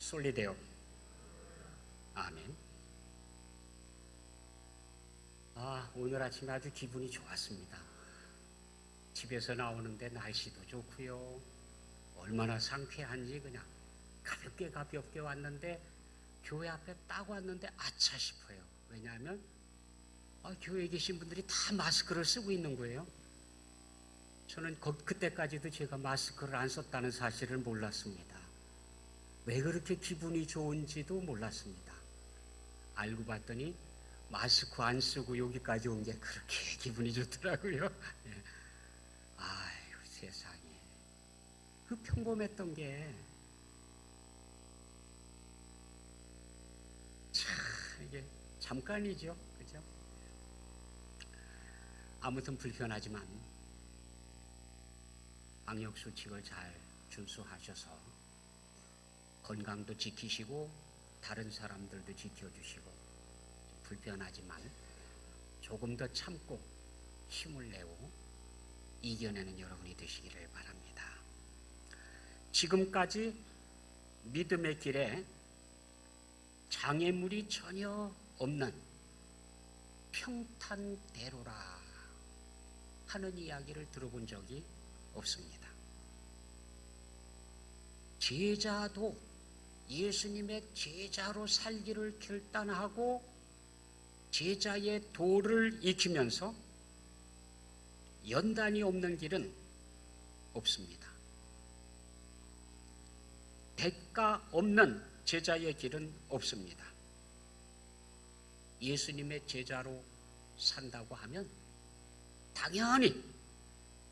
솔리데오. 아멘. 오늘 아침에 아주 기분이 좋았습니다. 집에서 나오는데 날씨도 좋고요. 얼마나 상쾌한지 그냥 가볍게 왔는데 교회 앞에 딱 왔는데 아차 싶어요. 왜냐하면 교회에 계신 분들이 다 마스크를 쓰고 있는 거예요. 저는 그때까지도 제가 마스크를 안 썼다는 사실을 몰랐습니다. 왜 그렇게 기분이 좋은지도 몰랐습니다. 알고 봤더니 마스크 안 쓰고 여기까지 온 게 그렇게 기분이 좋더라고요. 예. 아유, 세상에. 그 평범했던 게 참 이게 잠깐이죠. 그죠? 아무튼 불편하지만 방역 수칙을 잘 준수하셔서 건강도 지키시고 다른 사람들도 지켜주시고 불편하지만 조금 더 참고 힘을 내고 이겨내는 여러분이 되시기를 바랍니다. 지금까지 믿음의 길에 장애물이 전혀 없는 평탄대로라 하는 이야기를 들어본 적이 없습니다. 제자도 예수님의 제자로 살기를 결단하고 제자의 도를 익히면서 연단이 없는 길은 없습니다. 대가 없는 제자의 길은 없습니다. 예수님의 제자로 산다고 하면 당연히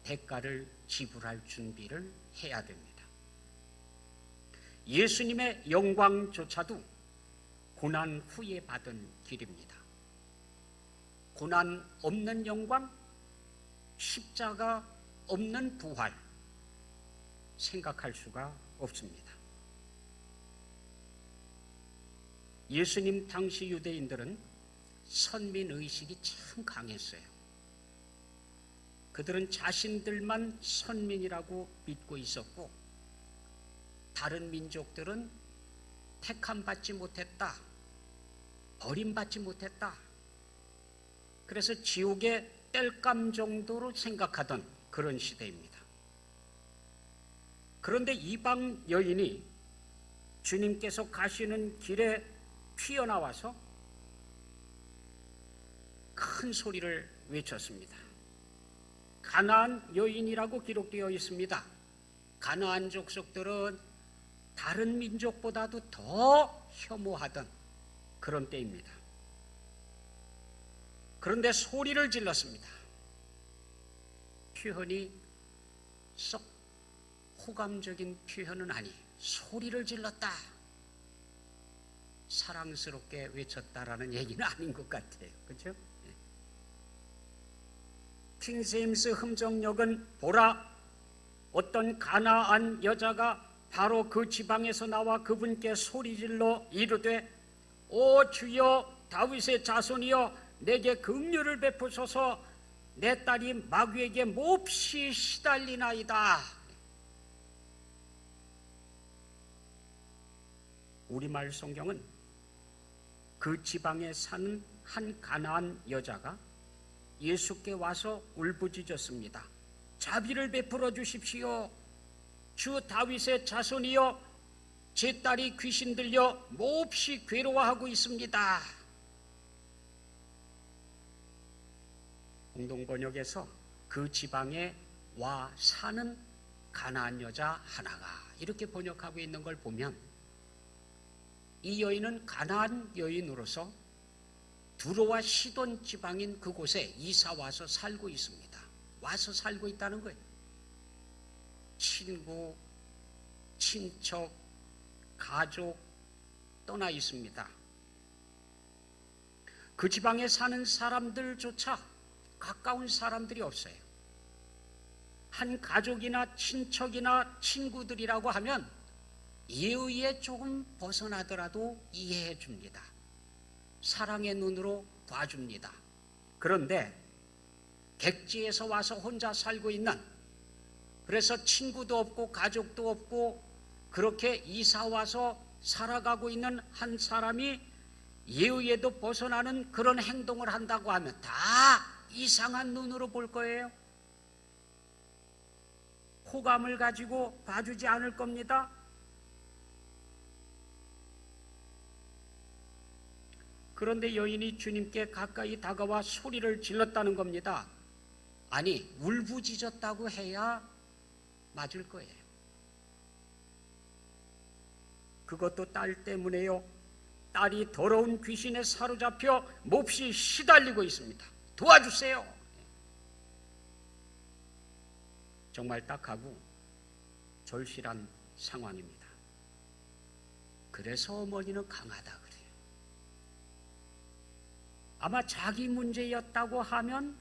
대가를 지불할 준비를 해야 됩니다. 예수님의 영광조차도 고난 후에 받은 길입니다. 고난 없는 영광, 십자가 없는 부활, 생각할 수가 없습니다. 예수님 당시 유대인들은 선민의식이 참 강했어요. 그들은 자신들만 선민이라고 믿고 있었고 다른 민족들은 택함받지 못했다, 버림받지 못했다. 그래서 지옥의 땔감 정도로 생각하던 그런 시대입니다. 그런데 이방 여인이 주님께서 가시는 길에 튀어나와서 큰 소리를 외쳤습니다. 가나안 여인이라고 기록되어 있습니다. 가나안 족속들은 다른 민족보다도 더 혐오하던 그런 때입니다. 그런데 소리를 질렀습니다. 표현이 썩 호감적인 표현은 아니, 소리를 질렀다, 사랑스럽게 외쳤다라는 얘기는 아닌 것 같아요. 그렇죠? 킹제임스 흠정역은 보라, 어떤 가나안 여자가 바로 그 지방에서 나와 그분께 소리질러 이르되 오 주여 다윗의 자손이여 내게 긍휼을 베푸소서, 내 딸이 마귀에게 몹시 시달리나이다. 우리말 성경은 그 지방에 사는 한 가나안 여자가 예수께 와서 울부짖었습니다. 자비를 베풀어 주십시오. 주 다윗의 자손이여, 제 딸이 귀신 들려 몹시 괴로워하고 있습니다. 공동번역에서 그 지방에 와 사는 가나안 여자 하나가 이렇게 번역하고 있는 걸 보면 이 여인은 가나안 여인으로서 두로와 시돈 지방인 그곳에 이사 와서 살고 있습니다. 와서 살고 있다는 거예요. 친구, 친척, 가족 떠나 있습니다. 그 지방에 사는 사람들조차 가까운 사람들이 없어요. 한 가족이나 친척이나 친구들이라고 하면 예의에 조금 벗어나더라도 이해해 줍니다. 사랑의 눈으로 봐줍니다. 그런데 객지에서 와서 혼자 살고 있는, 그래서 친구도 없고 가족도 없고 그렇게 이사 와서 살아가고 있는 한 사람이 예의에도 벗어나는 그런 행동을 한다고 하면 다 이상한 눈으로 볼 거예요. 호감을 가지고 봐주지 않을 겁니다. 그런데 여인이 주님께 가까이 다가와 소리를 질렀다는 겁니다. 아니, 울부짖었다고 해야 맞을 거예요. 그것도 딸 때문에요. 딸이 더러운 귀신에 사로잡혀 몹시 시달리고 있습니다. 도와주세요. 정말 딱하고 절실한 상황입니다. 그래서 어머니는 강하다 그래요. 아마 자기 문제였다고 하면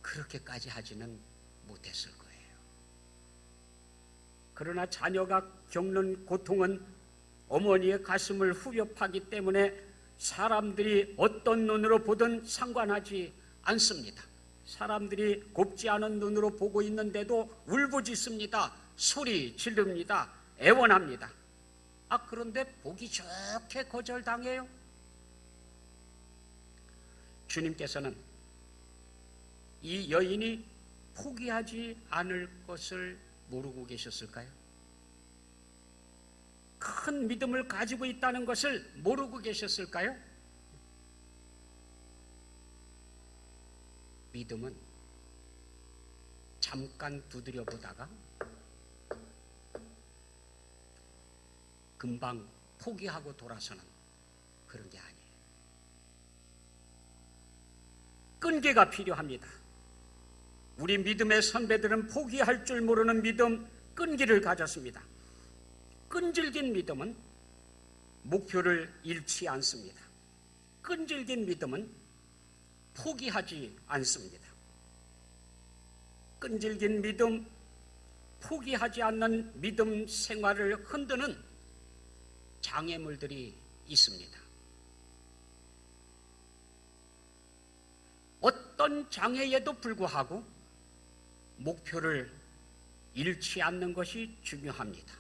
그렇게까지 하지는 못했을 거예요. 그러나 자녀가 겪는 고통은 어머니의 가슴을 후벼 파기 때문에 사람들이 어떤 눈으로 보든 상관하지 않습니다. 사람들이 곱지 않은 눈으로 보고 있는데도 울부짖습니다. 소리 지릅니다. 애원합니다. 그런데 보기 좋게 거절당해요. 주님께서는 이 여인이 포기하지 않을 것을 모르고 계셨을까요? 큰 믿음을 가지고 있다는 것을 모르고 계셨을까요? 믿음은 잠깐 두드려 보다가 금방 포기하고 돌아서는 그런 게 아니에요. 끈기가 필요합니다. 우리 믿음의 선배들은 포기할 줄 모르는 믿음, 끈기를 가졌습니다. 끈질긴 믿음은 목표를 잃지 않습니다. 끈질긴 믿음은 포기하지 않습니다. 끈질긴 믿음, 포기하지 않는 믿음 생활을 흔드는 장애물들이 있습니다. 어떤 장애에도 불구하고 목표를 잃지 않는 것이 중요합니다.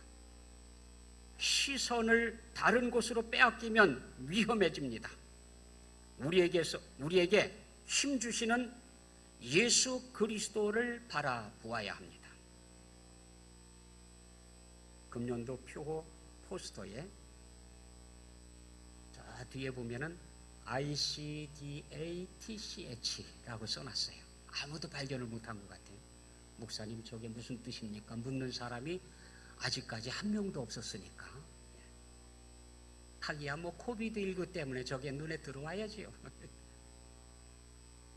시선을 다른 곳으로 빼앗기면 위험해집니다. 우리에게 힘주시는 예수 그리스도를 바라보아야 합니다. 금년도 표고 포스터에 저 뒤에 보면은 ICDATCH라고 써놨어요. 아무도 발견을 못한 것 같아요. 목사님 저게 무슨 뜻입니까? 묻는 사람이 아직까지 한 명도 없었으니까. 하기야 코비드19 때문에 저게 눈에 들어와야지요.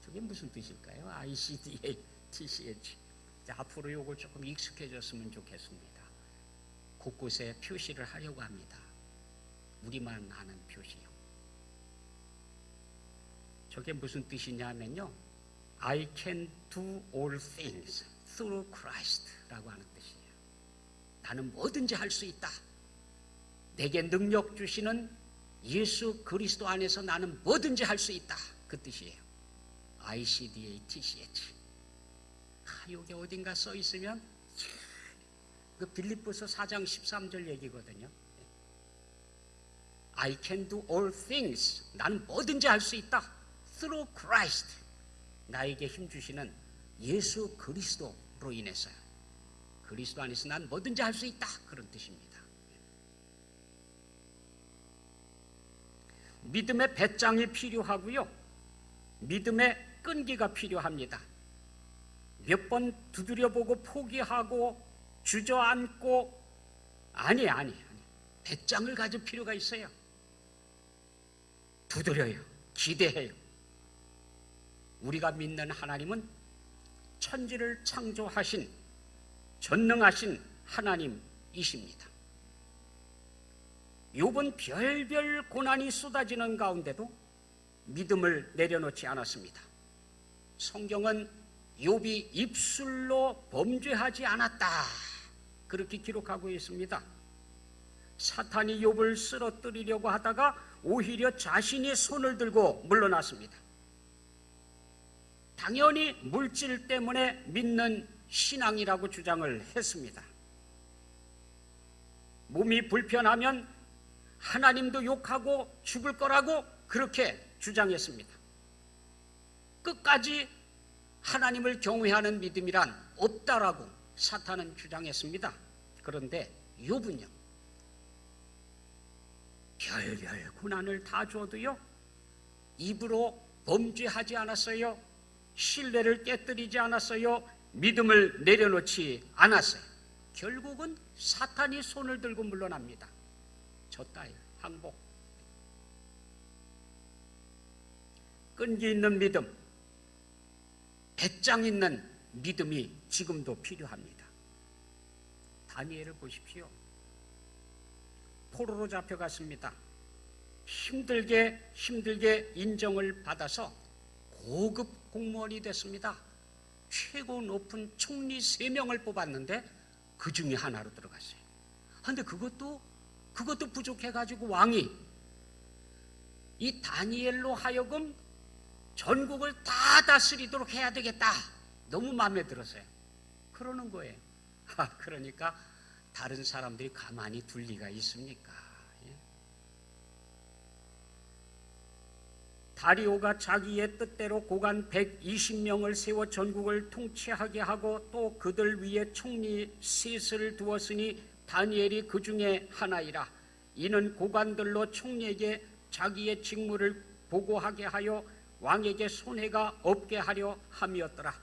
저게 무슨 뜻일까요? ICDATCH. 앞으로 요걸 조금 익숙해졌으면 좋겠습니다. 곳곳에 표시를 하려고 합니다. 우리만 아는 표시요. 저게 무슨 뜻이냐면요, I can do all things through Christ라고 하는 뜻이에요. 나는 뭐든지 할 수 있다. 내게 능력 주시는 예수 그리스도 안에서 나는 뭐든지 할 수 있다. 그 뜻이에요. ICDATCH. 이게 어딘가 써 있으면 그 빌립보서 4장 13절 얘기거든요. I can do all things. 나는 뭐든지 할 수 있다. Through Christ. 나에게 힘주시는 예수 그리스도로 인해서요. 그리스도 안에서 난 뭐든지 할 수 있다. 그런 뜻입니다. 믿음의 배짱이 필요하고요. 믿음의 끈기가 필요합니다. 몇 번 두드려보고 포기하고 주저앉고 아니. 배짱을 가질 필요가 있어요. 두드려요. 기대해요. 우리가 믿는 하나님은 천지를 창조하신 전능하신 하나님이십니다. 욥은 별별 고난이 쏟아지는 가운데도 믿음을 내려놓지 않았습니다. 성경은 욥이 입술로 범죄하지 않았다, 그렇게 기록하고 있습니다. 사탄이 욥을 쓰러뜨리려고 하다가 오히려 자신이 손을 들고 물러났습니다. 당연히 물질 때문에 믿는 신앙이라고 주장을 했습니다. 몸이 불편하면 하나님도 욕하고 죽을 거라고 그렇게 주장했습니다. 끝까지 하나님을 경외하는 믿음이란 없다라고 사탄은 주장했습니다. 그런데 욥은요, 별별 고난을 다 줘도요, 입으로 범죄하지 않았어요. 신뢰를 깨뜨리지 않았어요. 믿음을 내려놓지 않았어요. 결국은 사탄이 손을 들고 물러납니다. 졌다요, 항복. 끈기 있는 믿음, 배짱 있는 믿음이 지금도 필요합니다. 다니엘을 보십시오. 포로로 잡혀갔습니다. 힘들게 인정을 받아서 고급 공무원이 됐습니다. 최고 높은 총리 3명을 뽑았는데 그 중에 하나로 들어갔어요. 그런데 그것도 부족해가지고 왕이 이 다니엘로 하여금 전국을 다 다스리도록 해야 되겠다. 너무 마음에 들었어요. 그러는 거예요. 그러니까 다른 사람들이 가만히 둘 리가 있습니까? 다리오가 자기의 뜻대로 고관 120명을 세워 전국을 통치하게 하고 또 그들 위에 총리 셋을 두었으니 다니엘이 그 중에 하나이라. 이는 고관들로 총리에게 자기의 직무를 보고하게 하여 왕에게 손해가 없게 하려 함이었더라.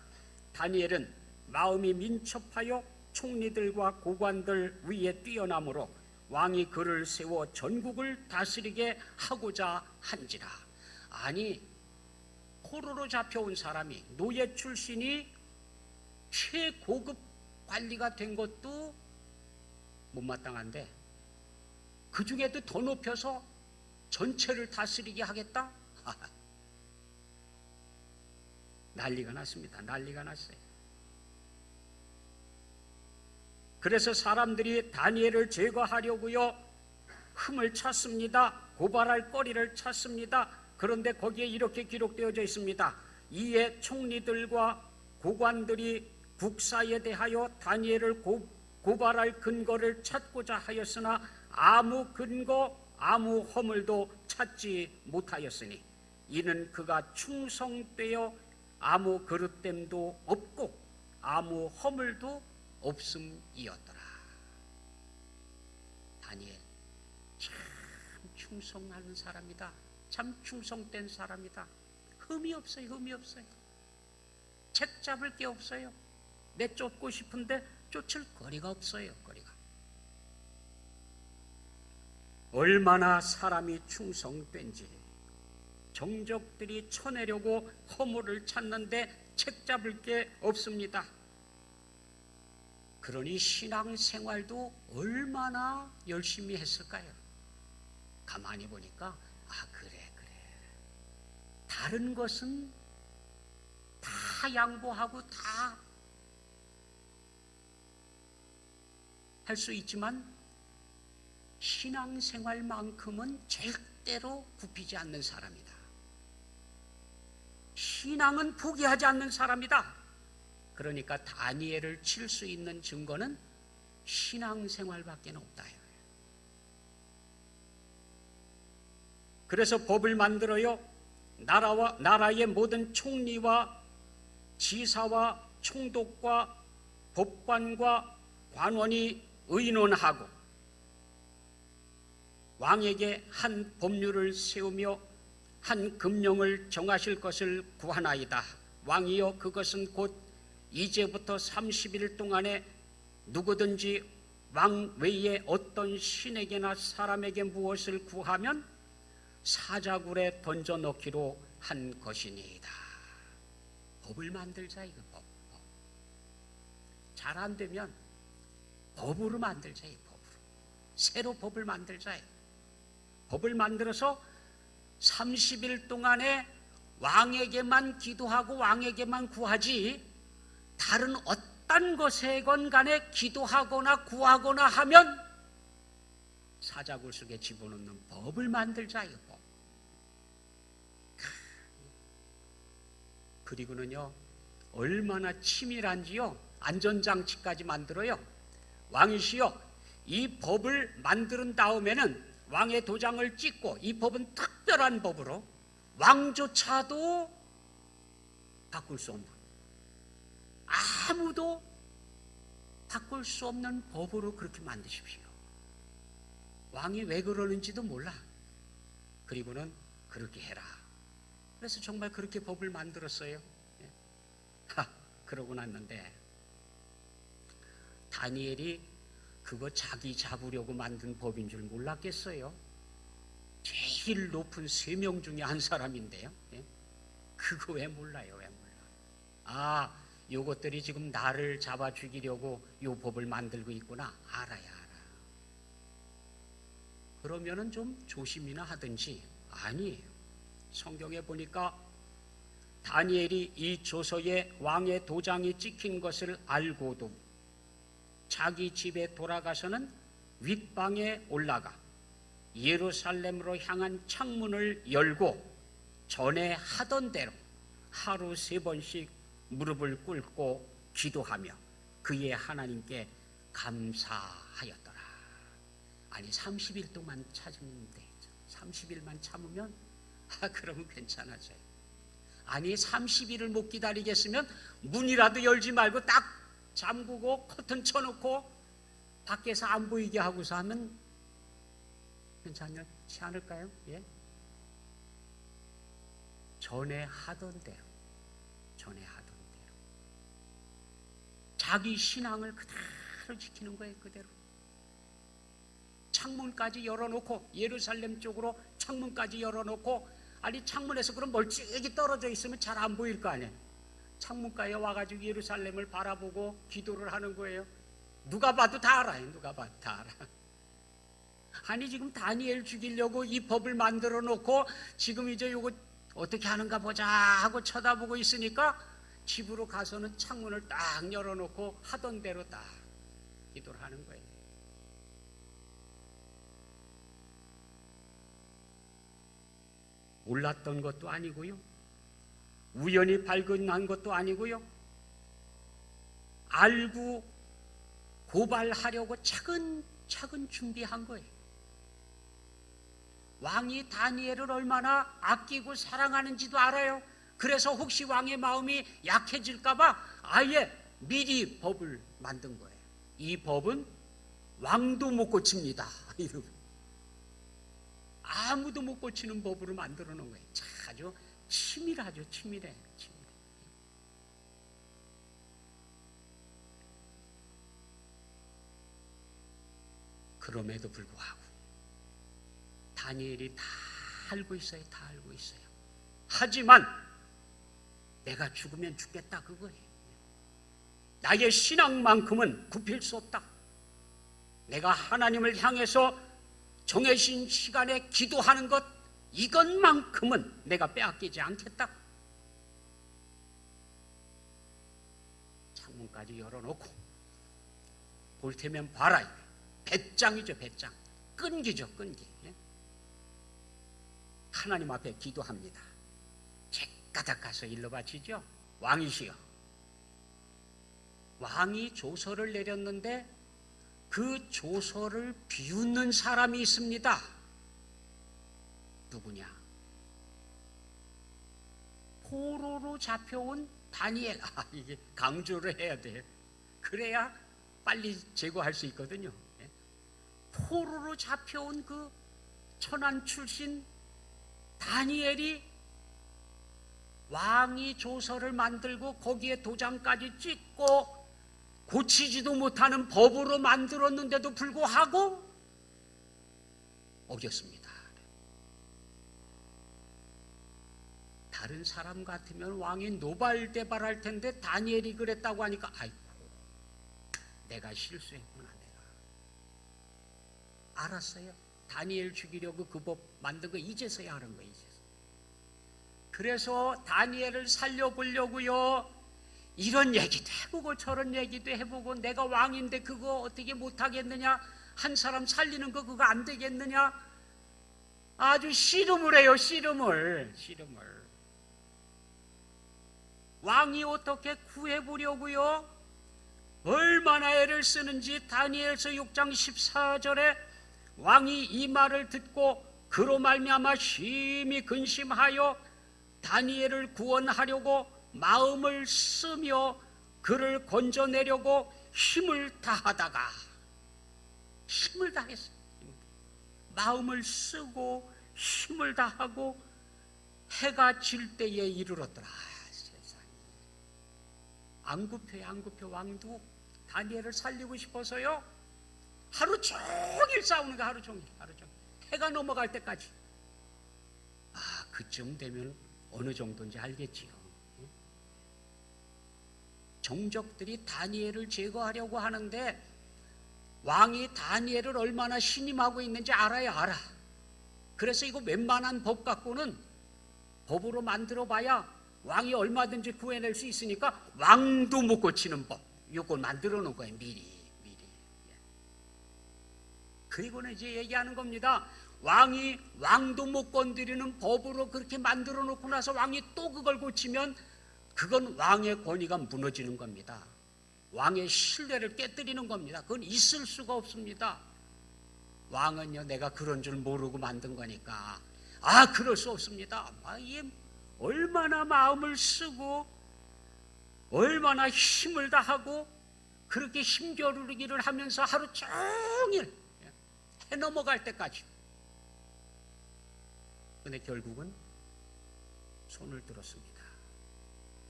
다니엘은 마음이 민첩하여 총리들과 고관들 위에 뛰어나므로 왕이 그를 세워 전국을 다스리게 하고자 한지라. 아니, 포로로 잡혀온 사람이, 노예 출신이 최고급 관리가 된 것도 못마땅한데 그 중에도 더 높여서 전체를 다스리게 하겠다? 난리가 났습니다. 난리가 났어요. 그래서 사람들이 다니엘을 제거하려고요, 흠을 찾습니다. 고발할 거리를 찾습니다. 그런데 거기에 이렇게 기록되어져 있습니다. 이에 총리들과 고관들이 국사에 대하여 다니엘을 고발할 근거를 찾고자 하였으나 아무 근거, 아무 허물도 찾지 못하였으니 이는 그가 충성되어 아무 그릇됨도 없고 아무 허물도 없음이었더라. 다니엘 참 충성하는 사람이다. 참 충성된 사람이다. 흠이 없어요. 흠이 없어요. 책 잡을 게 없어요. 내쫓고 싶은데 쫓을 거리가 없어요. 거리가. 얼마나 사람이 충성된지 정적들이 쳐내려고 허물을 찾는데 책 잡을 게 없습니다. 그러니 신앙생활도 얼마나 열심히 했을까요? 가만히 보니까 그래. 다른 것은 다 양보하고 다 할 수 있지만 신앙생활만큼은 절대로 굽히지 않는 사람이다. 신앙은 포기하지 않는 사람이다. 그러니까 다니엘을 칠 수 있는 증거는 신앙생활밖에 없다. 그래서 법을 만들어요. 나라의 모든 총리와 지사와 총독과 법관과 관원이 의논하고 왕에게 한 법률을 세우며 한 금령을 정하실 것을 구하나이다. 왕이여, 그것은 곧 이제부터 30일 동안에 누구든지 왕 외에 어떤 신에게나 사람에게 무엇을 구하면 사자굴에 던져넣기로 한 것이니이다. 법을 만들자, 이거 법. 잘 안 되면 법으로 만들자, 이 법으로. 새로 법을 만들자. 법을 만들어서 30일 동안에 왕에게만 기도하고 왕에게만 구하지, 다른 어떤 것에건 간에 기도하거나 구하거나 하면 사자굴 속에 집어넣는 법을 만들자, 이 법. 그리고는요, 얼마나 치밀한지요, 안전장치까지 만들어요. 왕이시여, 이 법을 만드는 다음에는 왕의 도장을 찍고, 이 법은 특별한 법으로 왕조차도 바꿀 수 없는, 아무도 바꿀 수 없는 법으로 그렇게 만드십시오. 왕이 왜 그러는지도 몰라. 그리고는 그렇게 해라. 그래서 정말 그렇게 법을 만들었어요. 그러고 났는데 다니엘이 그거 자기 잡으려고 만든 법인 줄 몰랐겠어요. 제일 높은 3명 중에 한 사람인데요. 그거 왜 몰라요? 왜 몰라? 요것들이 지금 나를 잡아 죽이려고 요 법을 만들고 있구나. 알아야 알아. 그러면은 좀 조심이나 하든지. 아니에요. 성경에 보니까 다니엘이 이 조서에 왕의 도장이 찍힌 것을 알고도 자기 집에 돌아가서는 윗방에 올라가 예루살렘으로 향한 창문을 열고 전에 하던 대로 하루 3번씩 무릎을 꿇고 기도하며 그의 하나님께 감사하였더라. 아니 30일 동안 찾으는데 30일만 참으면 그러면 괜찮아져요. 아니 30일을 못 기다리겠으면 문이라도 열지 말고 딱 잠그고 커튼 쳐놓고 밖에서 안 보이게 하고서 하면 괜찮지 않을까요? 예? 전에 하던 대로 자기 신앙을 그대로 지키는 거예요. 그대로 창문까지 열어놓고 예루살렘 쪽으로 창문까지 열어놓고 아니 창문에서 그럼 멀찍이 떨어져 있으면 잘 안 보일 거 아니에요. 창문가에 와가지고 예루살렘을 바라보고 기도를 하는 거예요. 누가 봐도 다 알아요. 누가 봐도 다 알아. 아니 지금 다니엘 죽이려고 이 법을 만들어 놓고 지금 이제 요거 어떻게 하는가 보자 하고 쳐다보고 있으니까 집으로 가서는 창문을 딱 열어놓고 하던 대로 딱 기도를 하는 거예요. 몰랐던 것도 아니고요. 우연히 발견한 것도 아니고요. 알고 고발하려고 차근차근 준비한 거예요. 왕이 다니엘을 얼마나 아끼고 사랑하는지도 알아요. 그래서 혹시 왕의 마음이 약해질까 봐 아예 미리 법을 만든 거예요. 이 법은 왕도 못 고칩니다. 아무도 못 고치는 법으로 만들어 놓은 거예요. 아주 치밀하죠. 치밀해. 그럼에도 불구하고 다니엘이 다 알고 있어요. 다 알고 있어요. 하지만 내가 죽으면 죽겠다 그거예요. 나의 신앙만큼은 굽힐 수 없다. 내가 하나님을 향해서 정해진 시간에 기도하는 것 이것만큼은 내가 빼앗기지 않겠다. 창문까지 열어놓고 볼 테면 봐라. 배짱이죠. 배짱. 끈기죠. 끈기. 하나님 앞에 기도합니다. 제까닥 가서 일러 바치죠. 왕이시여. 왕이 조서를 내렸는데 그 조서를 비웃는 사람이 있습니다. 누구냐? 포로로 잡혀온 다니엘. 이게 강조를 해야 돼요. 그래야 빨리 제거할 수 있거든요. 포로로 잡혀온 그 천한 출신 다니엘이 왕이 조서를 만들고 거기에 도장까지 찍고 고치지도 못하는 법으로 만들었는데도 불구하고 어겼습니다. 다른 사람 같으면 왕이 노발대발할 텐데 다니엘이 그랬다고 하니까 아이고 내가 실수했구나. 내가 알았어요. 다니엘 죽이려고 그 법 만든 거 이제서야 하는 거예요. 이제서. 그래서 다니엘을 살려보려고요. 이런 얘기도 해보고 저런 얘기도 해보고 내가 왕인데 그거 어떻게 못하겠느냐. 한 사람 살리는 거 그거 안 되겠느냐. 아주 씨름을 해요. 씨름을. 왕이 어떻게 구해보려고요. 얼마나 애를 쓰는지 다니엘서 6장 14절에 왕이 이 말을 듣고 그로 말미암아 심히 근심하여 다니엘을 구원하려고 마음을 쓰며 그를 건져내려고 힘을 다하다가, 힘을 다했어요. 마음을 쓰고 힘을 다하고 해가 질 때에 이르렀더라. 세상에. 안 급혀 왕도 다니엘을 살리고 싶어서요, 하루 종일 싸우는 거야. 하루 종일. 해가 넘어갈 때까지. 그쯤 되면 어느 정도인지 알겠지요. 정적들이 다니엘을 제거하려고 하는데 왕이 다니엘을 얼마나 신임하고 있는지 알아. 그래서 이거 웬만한 법 갖고는 법으로 만들어 봐야 왕이 얼마든지 구해낼 수 있으니까 왕도 못 고치는 법, 이걸 만들어 놓은 거예요. 미리. 그리고는 이제 얘기하는 겁니다. 왕도 못 건드리는 법으로 그렇게 만들어 놓고 나서 왕이 또 그걸 고치면 그건 왕의 권위가 무너지는 겁니다. 왕의 신뢰를 깨뜨리는 겁니다. 그건 있을 수가 없습니다. 왕은요, 내가 그런 줄 모르고 만든 거니까 그럴 수 없습니다. 이게 얼마나 마음을 쓰고 얼마나 힘을 다하고 그렇게 힘겨루기를 하면서 하루 종일 해 넘어갈 때까지. 근데 결국은 손을 들었습니다.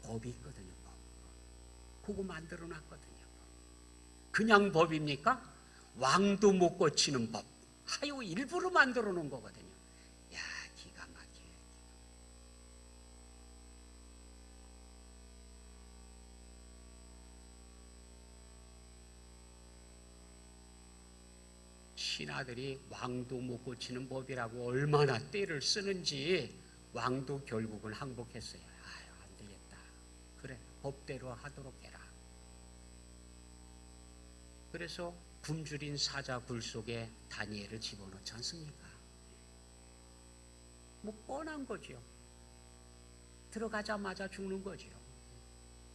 법이 있거든요. 법. 그거 만들어 놨거든요. 그냥 법입니까? 왕도 못 고치는 법. 하여 일부러 만들어 놓은 거거든요. 기가 막혀요. 신하들이 왕도 못 고치는 법이라고 얼마나 떼를 쓰는지 왕도 결국은 항복했어요. 안 되겠다. 그래, 법대로 하도록 해라. 그래서 굶주린 사자 굴 속에 다니엘을 집어넣지 않습니까? 뻔한 거죠. 들어가자마자 죽는 거죠.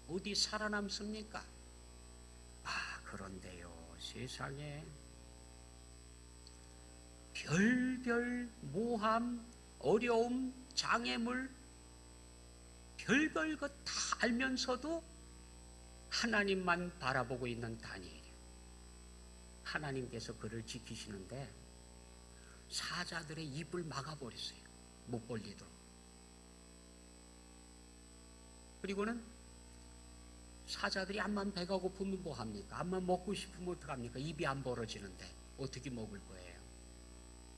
어디 살아남습니까? 그런데요, 세상에 별별 모함, 어려움, 장애물, 별별 것 다 알면서도 하나님만 바라보고 있는 다니엘. 하나님께서 그를 지키시는데 사자들의 입을 막아버렸어요. 못 벌리도록. 그리고는 사자들이 암만 배가 고프면 뭐합니까? 암만 먹고 싶으면 어떡합니까? 입이 안 벌어지는데 어떻게 먹을 거예요?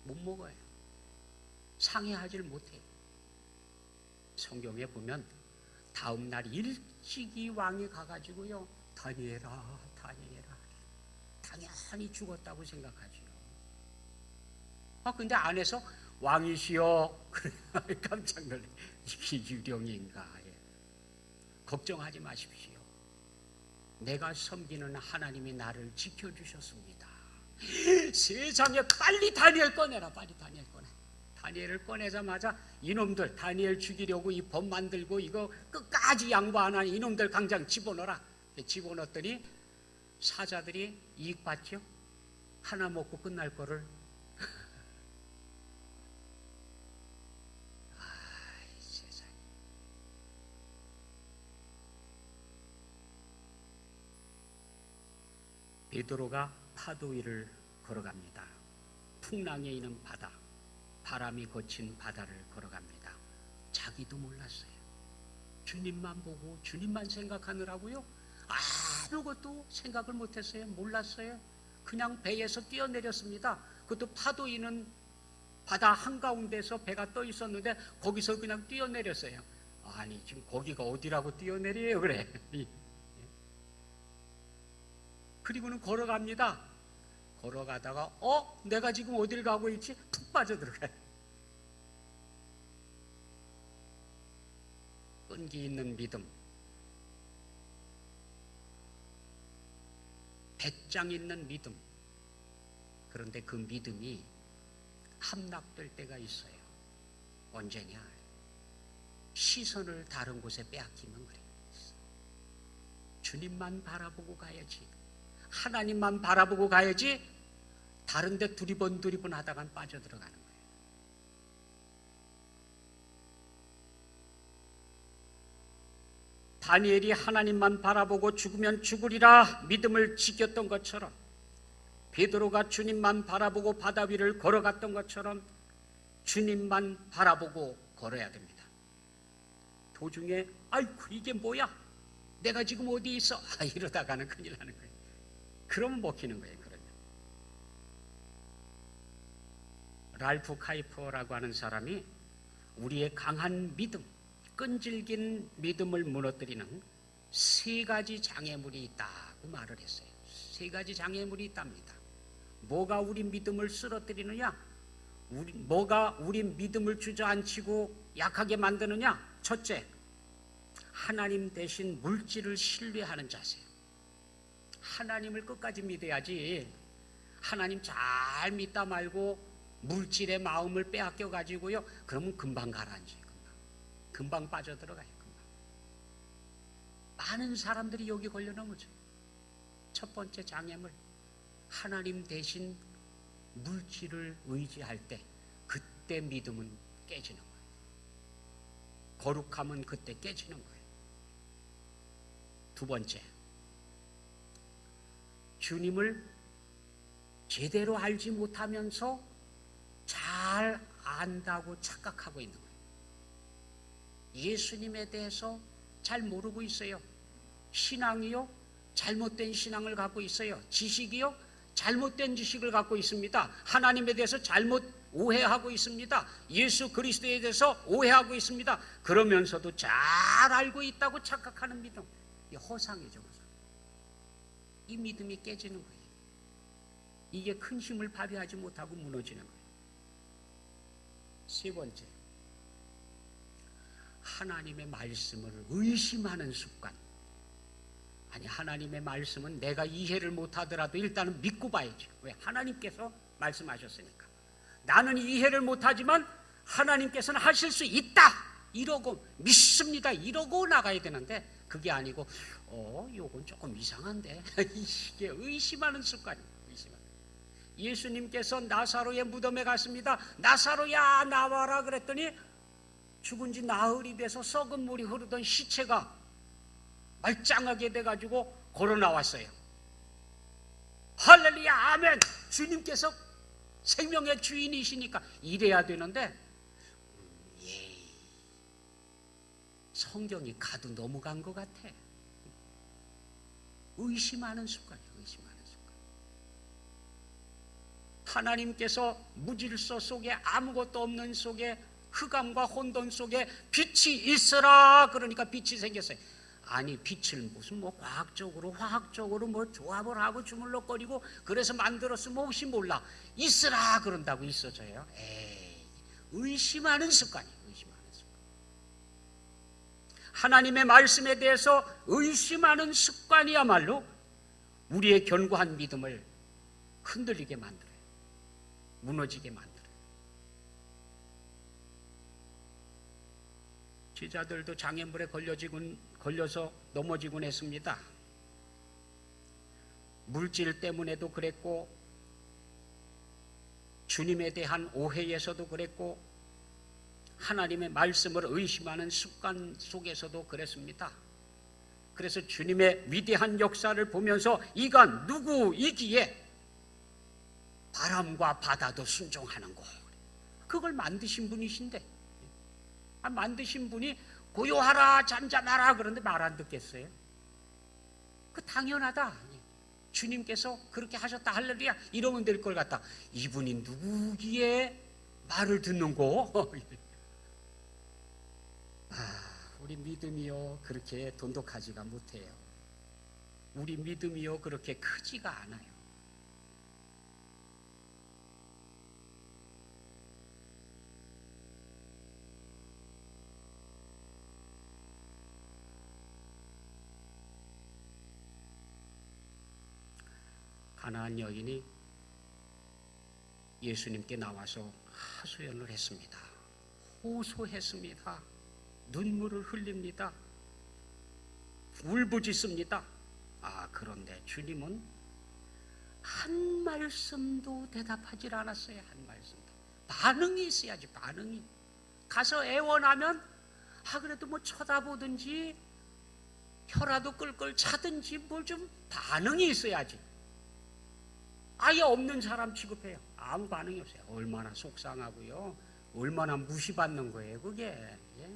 못 먹어요. 상해하지를 못해요. 성경에 보면 다음 날 일찍이 왕이 가가지고요, 다니엘아 당연히 죽었다고 생각하죠. 근데 안에서 왕이시여, 깜짝 놀래. 이게 유령인가? 걱정하지 마십시오. 내가 섬기는 하나님이 나를 지켜주셨습니다. 세상에, 빨리 다니엘 꺼내라. 빨리 다니엘 꺼내. 다니엘을 꺼내자마자 이놈들, 다니엘 죽이려고 이 법 만들고 이거 끝까지 양보 안 하는 이놈들 당장 집어넣어라. 집어넣었더니 사자들이 이익 봤죠. 하나 먹고 끝날 거를. 세상에. 베드로가 파도 위를 걸어갑니다. 풍랑에 있는 바다, 바람이 거친 바다를 걸어갑니다. 자기도 몰랐어요. 주님만 보고 주님만 생각하느라고요, 아무것도 생각을 못했어요. 몰랐어요. 그냥 배에서 뛰어내렸습니다. 그것도 파도 있는 바다 한가운데서 배가 떠 있었는데 거기서 그냥 뛰어내렸어요. 아니, 지금 거기가 어디라고 뛰어내려요? 그래. 그리고는 걸어갑니다. 걸어가다가 내가 지금 어딜 가고 있지? 푹 빠져들어가요. 끈기 있는 믿음, 배짱 있는 믿음. 그런데 그 믿음이 함락될 때가 있어요. 언제냐? 시선을 다른 곳에 빼앗기면 그래요. 주님만 바라보고 가야지, 하나님만 바라보고 가야지, 다른 데 두리번 하다가 빠져들어가는 거예요. 다니엘이 하나님만 바라보고 죽으면 죽으리라 믿음을 지켰던 것처럼, 베드로가 주님만 바라보고 바다 위를 걸어갔던 것처럼 주님만 바라보고 걸어야 됩니다. 도중에 아이고 이게 뭐야? 내가 지금 어디 있어? 이러다가는 큰일 나는 거예요. 그러면 먹히는 거예요. 그러면 랄프 카이퍼라고 하는 사람이 우리의 강한 믿음, 끈질긴 믿음을 무너뜨리는 세 가지 장애물이 있다고 말을 했어요. 세 가지 장애물이 있답니다. 뭐가 우리 믿음을 쓰러뜨리느냐? 뭐가 우리 믿음을 주저앉히고 약하게 만드느냐? 첫째, 하나님 대신 물질을 신뢰하는 자세요. 하나님을 끝까지 믿어야지. 하나님 잘 믿다 말고 물질의 마음을 빼앗겨 가지고요, 그러면 금방 가라앉아요. 금방 빠져들어가요. 금방. 많은 사람들이 여기 걸려 넘어져요. 첫 번째 장애물, 하나님 대신 물질을 의지할 때, 그때 믿음은 깨지는 거예요. 거룩함은 그때 깨지는 거예요. 두 번째, 주님을 제대로 알지 못하면서 잘 안다고 착각하고 있는 거예요. 예수님에 대해서 잘 모르고 있어요. 신앙이요, 잘못된 신앙을 갖고 있어요. 지식이요, 잘못된 지식을 갖고 있습니다. 하나님에 대해서 잘못 오해하고 있습니다. 예수 그리스도에 대해서 오해하고 있습니다. 그러면서도 잘 알고 있다고 착각하는 믿음, 이 허상이죠. 허상. 이 믿음이 깨지는 거예요. 이게 큰 힘을 발휘하지 못하고 무너지는 거예요. 세 번째, 하나님의 말씀을 의심하는 습관. 아니, 하나님의 말씀은 내가 이해를 못하더라도 일단은 믿고 봐야지. 왜? 하나님께서 말씀하셨으니까. 나는 이해를 못하지만 하나님께서는 하실 수 있다, 이러고 믿습니다, 이러고 나가야 되는데, 그게 아니고 요건 조금 이상한데 이게 의심하는 습관이에요. 의심하는. 예수님께서 나사로의 무덤에 갔습니다. 나사로야 나와라 그랬더니 죽은 지 나흘이 돼서 썩은 물이 흐르던 시체가 말짱하게 돼가지고 걸어 나왔어요. 할렐루야, 아멘. 주님께서 생명의 주인이시니까 이래야 되는데, 성경이 가도 넘어간 것 같아. 의심하는 습관이에요. 의심하는 습관. 하나님께서 무질서 속에, 아무것도 없는 속에, 흑암과 혼돈 속에 빛이 있으라 그러니까 빛이 생겼어요. 아니, 빛을 무슨 과학적으로 화학적으로 조합을 하고 주물럭거리고 그래서 만들었으면 혹시 몰라, 있으라 그런다고 있어져요? 에이, 의심하는 습관이에요. 의심하는 습관. 하나님의 말씀에 대해서 의심하는 습관이야말로 우리의 견고한 믿음을 흔들리게 만들어요. 무너지게 만들어요. 제자들도 장애물에 걸려서 넘어지곤 했습니다. 물질 때문에도 그랬고, 주님에 대한 오해에서도 그랬고, 하나님의 말씀을 의심하는 습관 속에서도 그랬습니다. 그래서 주님의 위대한 역사를 보면서 이가 누구이기에 바람과 바다도 순종하는고, 그걸 만드신 분이신데, 만드신 분이 고요하라 잠잠하라 그런데 말 안 듣겠어요? 그 당연하다, 주님께서 그렇게 하셨다, 할렐루야 이러면 될 걸 같다. 이분이 누구기에 말을 듣는고? 우리 믿음이요 그렇게 돈독하지가 못해요. 우리 믿음이요 그렇게 크지가 않아요. 가나안 여인이 예수님께 나와서 하소연을 했습니다. 호소했습니다. 눈물을 흘립니다. 울부짖습니다. 그런데 주님은 한 말씀도 대답하질 않았어요. 한 말씀도. 반응이 있어야지. 반응이. 가서 애원하면 그래도 뭐 쳐다보든지 혀라도 끌끌 차든지 뭘 좀 반응이 있어야지. 아예 없는 사람 취급해요. 아무 반응이 없어요. 얼마나 속상하고요. 얼마나 무시받는 거예요, 그게. 예?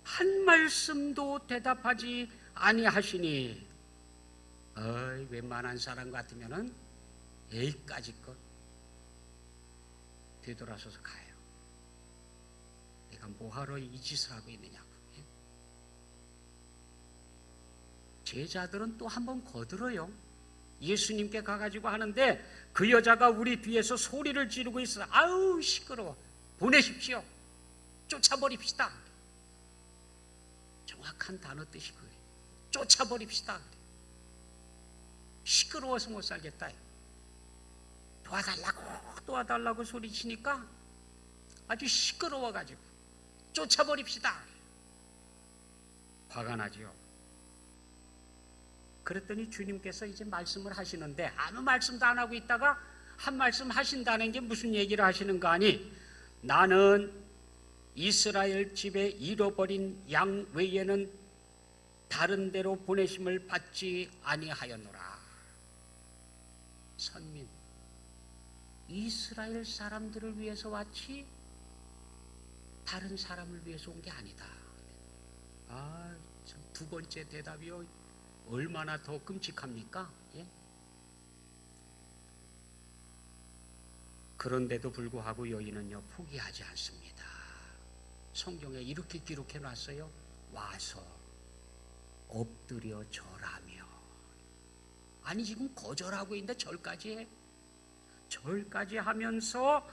한 말씀도 대답하지 아니하시니, 웬만한 사람 같으면은 여기까지 것 되돌아서서 가요. 내가 뭐하러 이 짓을 하고 있느냐고. 예? 제자들은 또 한 번 거들어요. 예수님께 가가지고 하는데 그 여자가 우리 뒤에서 소리를 지르고 있어. 아우 시끄러워. 보내십시오. 쫓아버립시다. 정확한 단어 뜻이 그거예요. 쫓아버립시다. 시끄러워서 못 살겠다. 도와달라고 소리치니까 아주 시끄러워가지고 쫓아버립시다. 화가 나지요. 그랬더니 주님께서 이제 말씀을 하시는데 아무 말씀도 안 하고 있다가 한 말씀 하신다는 게 무슨 얘기를 하시는 거 아니? 나는 이스라엘 집에 잃어버린 양 외에는 다른 데로 보내심을 받지 아니하였노라. 선민, 이스라엘 사람들을 위해서 왔지 다른 사람을 위해서 온 게 아니다. 참 두 번째 대답이요. 얼마나 더 끔찍합니까? 예? 그런데도 불구하고 여인은요 포기하지 않습니다. 성경에 이렇게 기록해 놨어요. 와서 엎드려 절하며. 아니 지금 거절하고 있는데 절까지 해. 절까지 하면서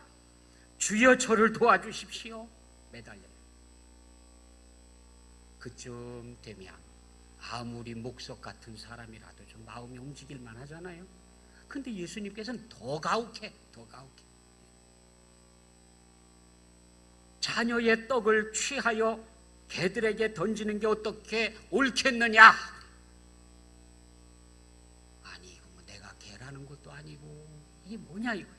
주여 저를 도와주십시오. 매달려요. 그쯤 되면 아무리 목석 같은 사람이라도 좀 마음이 움직일만 하잖아요. 근데 예수님께서는 더 가혹해. 자녀의 떡을 취하여 개들에게 던지는 게 어떻게 옳겠느냐? 아니 이거 뭐 내가 개라는 것도 아니고 이게 뭐냐 이거.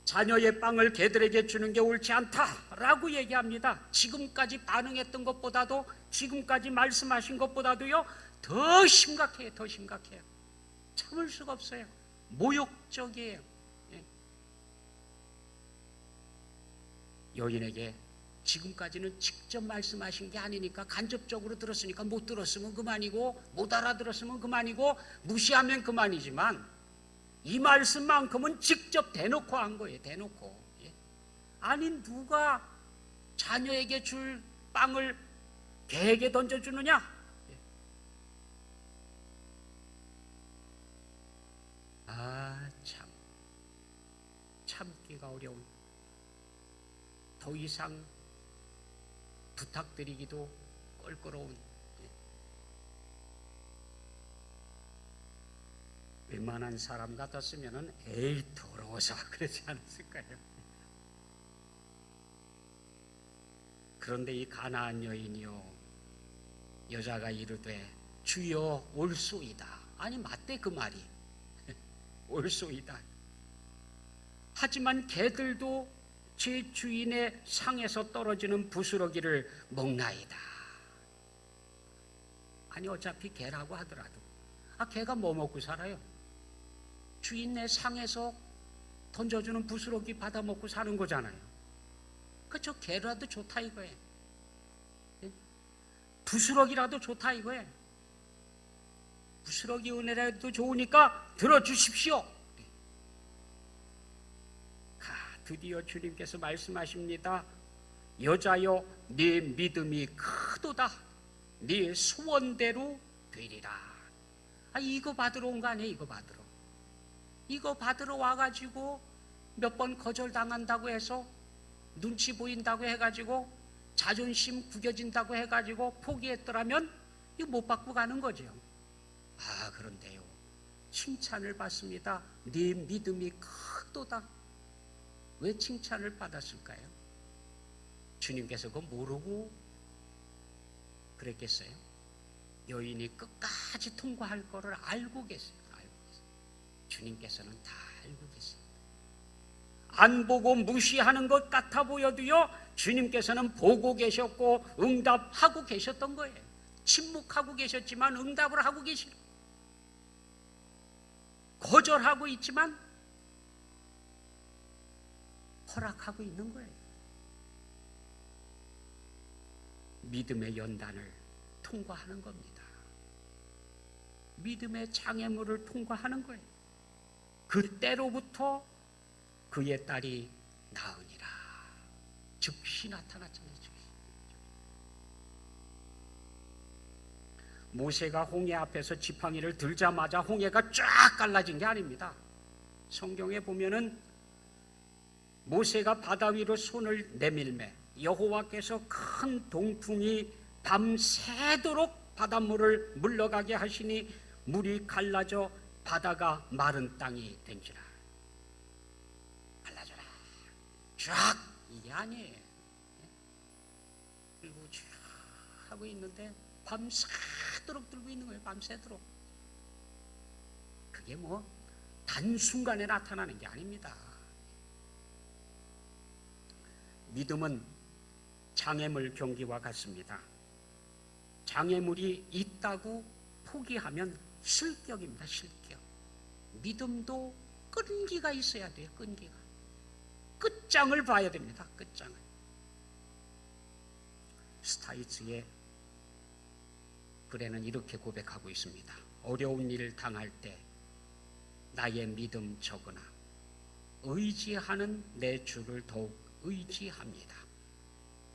자녀의 빵을 개들에게 주는 게 옳지 않다라고 얘기합니다. 지금까지 반응했던 것보다도 지금까지 말씀하신 것보다도요 더 심각해요. 더 심각해요. 참을 수가 없어요. 모욕적이에요. 예. 여인에게 지금까지는 직접 말씀하신 게 아니니까 간접적으로 들었으니까 못 들었으면 그만이고 못 알아들었으면 그만이고 무시하면 그만이지만 이 말씀만큼은 직접 대놓고 한 거예요. 대놓고. 예. 아니 누가 자녀에게 줄 빵을 개에게 던져주느냐? 예. 참 참기가 어려운, 더 이상 부탁드리기도 껄끄러운, 웬만한 사람 같았으면 에이 더러워서 그러지 않았을까요? 그런데 이 가나안 여인이요 여자가 이르되 주여 올소이다. 아니 맞대 그 말이. 올소이다. 하지만 개들도 제 주인의 상에서 떨어지는 부스러기를 먹나이다. 아니 어차피 개라고 하더라도 개가 뭐 먹고 살아요? 주인의 상에서 던져주는 부스러기 받아 먹고 사는 거잖아요. 그쵸? 개라도 좋다 이거예요. 예? 부스러기라도 좋다 이거예요. 부스러기 은혜라도 좋으니까 들어주십시오. 드디어 주님께서 말씀하십니다. 여자여 네 믿음이 크도다. 네 소원대로 되리라. 이거 받으러 온 거 아니에요? 이거 받으러 와가지고 몇 번 거절당한다고 해서 눈치 보인다고 해가지고 자존심 구겨진다고 해가지고 포기했더라면 이거 못 받고 가는 거죠. 그런데요 칭찬을 받습니다. 네 믿음이 크도다. 왜 칭찬을 받았을까요? 주님께서 그거 모르고 그랬겠어요? 여인이 끝까지 통과할 거를 알고 계세요. 주님께서는 다 알고 계십니다. 안 보고 무시하는 것 같아 보여도요, 주님께서는 보고 계셨고 응답하고 계셨던 거예요. 침묵하고 계셨지만 응답을 하고 계시고, 거절하고 있지만 허락하고 있는 거예요. 믿음의 연단을 통과하는 겁니다. 믿음의 장애물을 통과하는 거예요. 그때로부터 그의 딸이 나으니라. 즉시 나타났잖아요. 모세가 홍해 앞에서 지팡이를 들자마자 홍해가 쫙 갈라진 게 아닙니다. 성경에 보면은 모세가 바다 위로 손을 내밀매 여호와께서 큰 동풍이 밤새도록 바닷물을 물러가게 하시니 물이 갈라져 바다가 마른 땅이 된지라. 갈라져라. 쫙 이게 아니에요. 그리고 쫙 하고 있는데 밤새도록 들고 있는 거예요. 밤새도록. 그게 뭐 단순간에 나타나는 게 아닙니다. 믿음은 장애물 경기와 같습니다. 장애물이 있다고 포기하면 실격입니다. 실격. 믿음도 끈기가 있어야 돼요. 끈기가. 끝장을 봐야 됩니다. 끝장을. 스타이츠의 글에는 이렇게 고백하고 있습니다. 어려운 일을 당할 때 나의 믿음 적으나 의지하는 내 주를 더욱 의지합니다.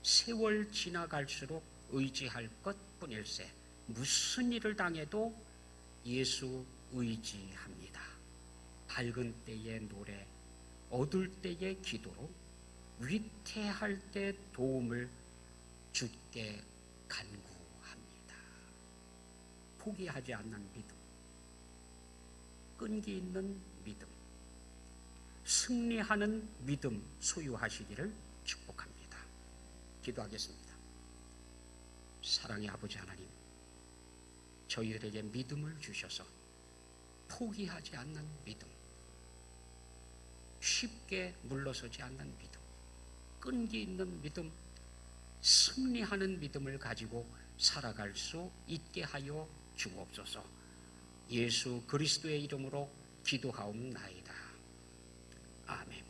세월 지나갈수록 의지할 것뿐일세 무슨 일을 당해도 예수 의지합니다. 밝은 때의 노래, 어두울 때의 기도로 위태할 때 도움을 주께 간구합니다. 포기하지 않는 믿음, 끈기 있는 믿음, 승리하는 믿음 소유하시기를 축복합니다. 기도하겠습니다. 사랑의 아버지 하나님, 저희들에게 믿음을 주셔서 포기하지 않는 믿음, 쉽게 물러서지 않는 믿음, 끈기 있는 믿음, 승리하는 믿음을 가지고 살아갈 수 있게 하여 주옵소서. 예수 그리스도의 이름으로 기도하옵나이다. 아멘.